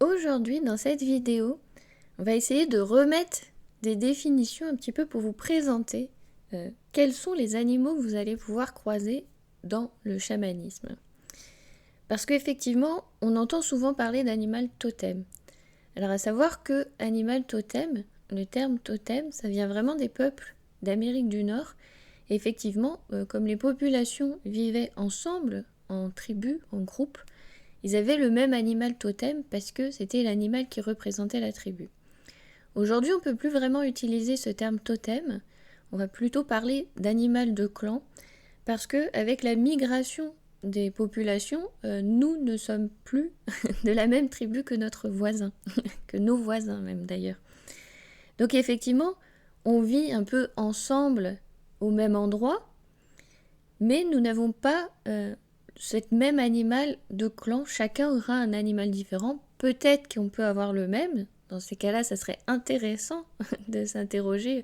Aujourd'hui, dans cette vidéo, on va essayer de remettre des définitions un petit peu pour vous présenter quels sont les animaux que vous allez pouvoir croiser dans le chamanisme. Parce qu'effectivement, on entend souvent parler d'animal totem. Alors à savoir que animal totem, le terme totem, ça vient vraiment des peuples d'Amérique du Nord. Et effectivement, comme les populations vivaient ensemble, en tribus, en groupes, ils avaient le même animal totem parce que c'était l'animal qui représentait la tribu. Aujourd'hui, on ne peut plus vraiment utiliser ce terme totem. On va plutôt parler d'animal de clan parce qu'avec la migration des populations, nous ne sommes plus de la même tribu que notre voisin, que nos voisins même d'ailleurs. Donc effectivement, on vit un peu ensemble au même endroit, mais nous n'avons pas cet même animal de clan. Chacun aura un animal différent. Peut-être qu'on peut avoir le même. Dans ces cas-là, ça serait intéressant de s'interroger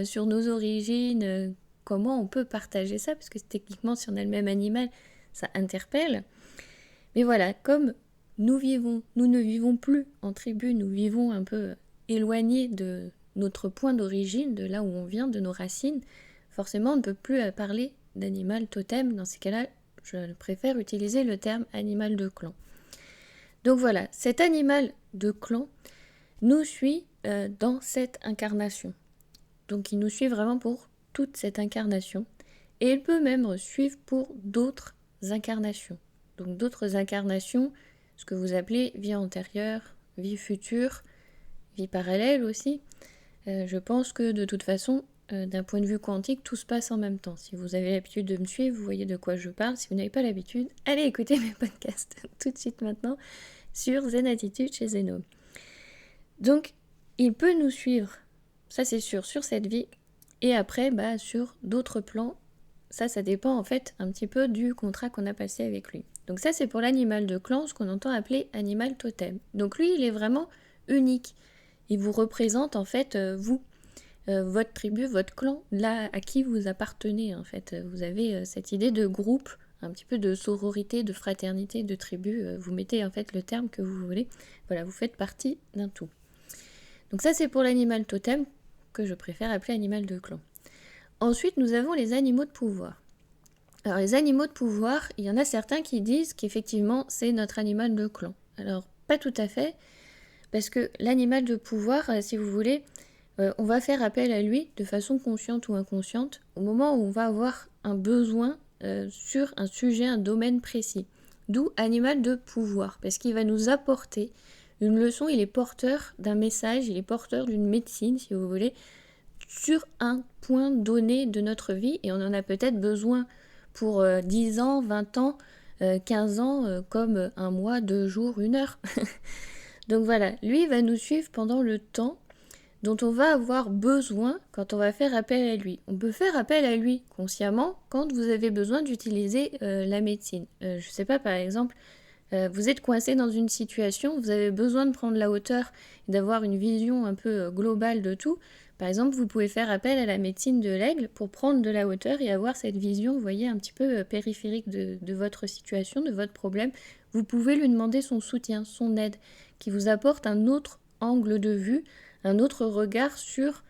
sur nos origines, comment on peut partager ça, parce que techniquement, si on a le même animal, ça interpelle. Mais voilà, comme nous ne vivons plus en tribu, nous vivons un peu éloignés de notre point d'origine, de là où on vient, de nos racines, forcément, on ne peut plus parler d'animal totem. Dans ces cas-là, je préfère utiliser le terme animal de clan. Donc voilà, cet animal de clan nous suit dans cette incarnation. Donc il nous suit vraiment pour toute cette incarnation. Et il peut même suivre pour d'autres incarnations. Donc d'autres incarnations, ce que vous appelez vie antérieure, vie future, vie parallèle aussi. Je pense que de toute façon, d'un point de vue quantique, tout se passe en même temps. Si vous avez l'habitude de me suivre, vous voyez de quoi je parle. Si vous n'avez pas l'habitude, allez écouter mes podcasts tout de suite maintenant sur Zen Attitude chez Zeno. Donc, il peut nous suivre, ça c'est sûr, sur cette vie, et après, sur d'autres plans. Ça dépend en fait un petit peu du contrat qu'on a passé avec lui. Donc ça, c'est pour l'animal de clan, ce qu'on entend appeler animal totem. Donc lui, il est vraiment unique. Il vous représente en fait vous, votre tribu, votre clan, là à qui vous appartenez en fait. Vous avez cette idée de groupe, un petit peu de sororité, de fraternité, de tribu. Vous mettez en fait le terme que vous voulez. Voilà, vous faites partie d'un tout. Donc ça, c'est pour l'animal totem, que je préfère appeler animal de clan. Ensuite, nous avons les animaux de pouvoir. Alors les animaux de pouvoir, il y en a certains qui disent qu'effectivement, c'est notre animal de clan. Alors, pas tout à fait, parce que l'animal de pouvoir, si vous voulez, on va faire appel à lui de façon consciente ou inconsciente au moment où on va avoir un besoin sur un sujet, un domaine précis. D'où animal de pouvoir, parce qu'il va nous apporter une leçon, il est porteur d'un message, il est porteur d'une médecine, si vous voulez, sur un point donné de notre vie, et on en a peut-être besoin pour 10 ans, 20 ans, 15 ans, comme un mois, 2 jours, 1 heure. Donc voilà, lui va nous suivre pendant le temps dont on va avoir besoin quand on va faire appel à lui. On peut faire appel à lui consciemment quand vous avez besoin d'utiliser la médecine. Je ne sais pas, par exemple, vous êtes coincé dans une situation, vous avez besoin de prendre la hauteur et d'avoir une vision un peu globale de tout. Par exemple, vous pouvez faire appel à la médecine de l'aigle pour prendre de la hauteur et avoir cette vision, vous voyez, un petit peu périphérique de votre situation, de votre problème. Vous pouvez lui demander son soutien, son aide, qui vous apporte un autre angle de vue, un autre regard sur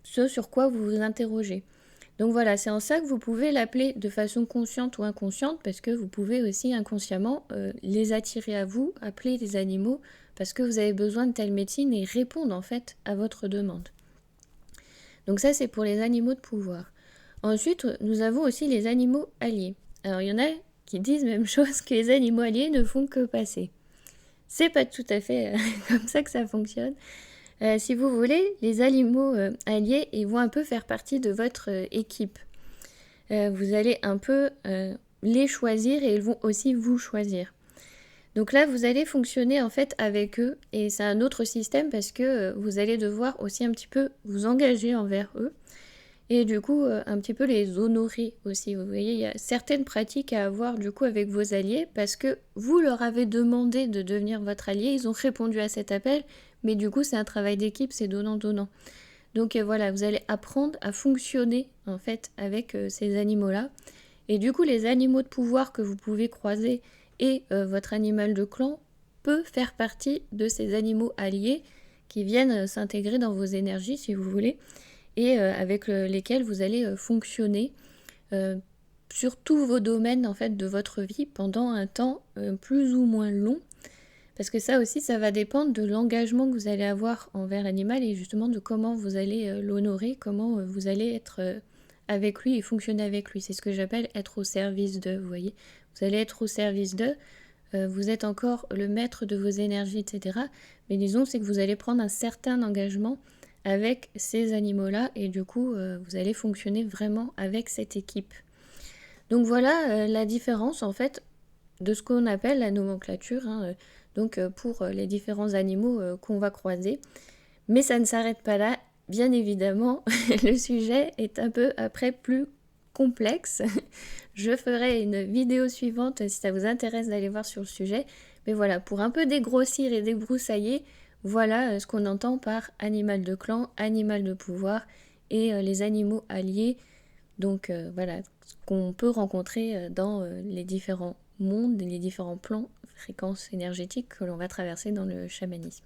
ce sur quoi vous vous interrogez. Donc voilà, c'est en ça que vous pouvez l'appeler de façon consciente ou inconsciente, parce que vous pouvez aussi inconsciemment les attirer à vous, appeler des animaux, parce que vous avez besoin de telle médecine et répondre en fait à votre demande. Donc ça, c'est pour les animaux de pouvoir. Ensuite, nous avons aussi les animaux alliés. Alors il y en a qui disent même chose, que les animaux alliés ne font que passer. C'est pas tout à fait comme ça que ça fonctionne. Si vous voulez, les animaux alliés, ils vont un peu faire partie de votre équipe. Vous allez un peu les choisir et ils vont aussi vous choisir. Donc là, vous allez fonctionner en fait avec eux, et c'est un autre système parce que vous allez devoir aussi un petit peu vous engager envers eux et du coup un petit peu les honorer aussi. Vous voyez, il y a certaines pratiques à avoir du coup avec vos alliés parce que vous leur avez demandé de devenir votre allié, ils ont répondu à cet appel, mais du coup c'est un travail d'équipe, c'est donnant-donnant. Donc voilà, vous allez apprendre à fonctionner en fait avec ces animaux-là. Et du coup, les animaux de pouvoir que vous pouvez croiser et votre animal de clan, peut faire partie de ces animaux alliés qui viennent s'intégrer dans vos énergies, si vous voulez, et avec lesquels vous allez fonctionner sur tous vos domaines en fait de votre vie pendant un temps plus ou moins long. Parce que ça aussi, ça va dépendre de l'engagement que vous allez avoir envers l'animal et justement de comment vous allez l'honorer, comment vous allez être avec lui et fonctionner avec lui. C'est ce que j'appelle être au service d'eux, vous voyez. Vous allez être au service d'eux, vous êtes encore le maître de vos énergies, etc. Mais disons, c'est que vous allez prendre un certain engagement avec ces animaux-là et du coup, vous allez fonctionner vraiment avec cette équipe. Donc voilà la différence en fait de ce qu'on appelle la nomenclature, hein, donc pour les différents animaux qu'on va croiser. Mais ça ne s'arrête pas là, bien évidemment, le sujet est un peu après plus complexe. Je ferai une vidéo suivante si ça vous intéresse d'aller voir sur le sujet. Mais voilà, pour un peu dégrossir et débroussailler, voilà ce qu'on entend par animal de clan, animal de pouvoir et les animaux alliés. Donc voilà, ce qu'on peut rencontrer dans les différents mondes, les différents plans, fréquences énergétiques que l'on va traverser dans le chamanisme.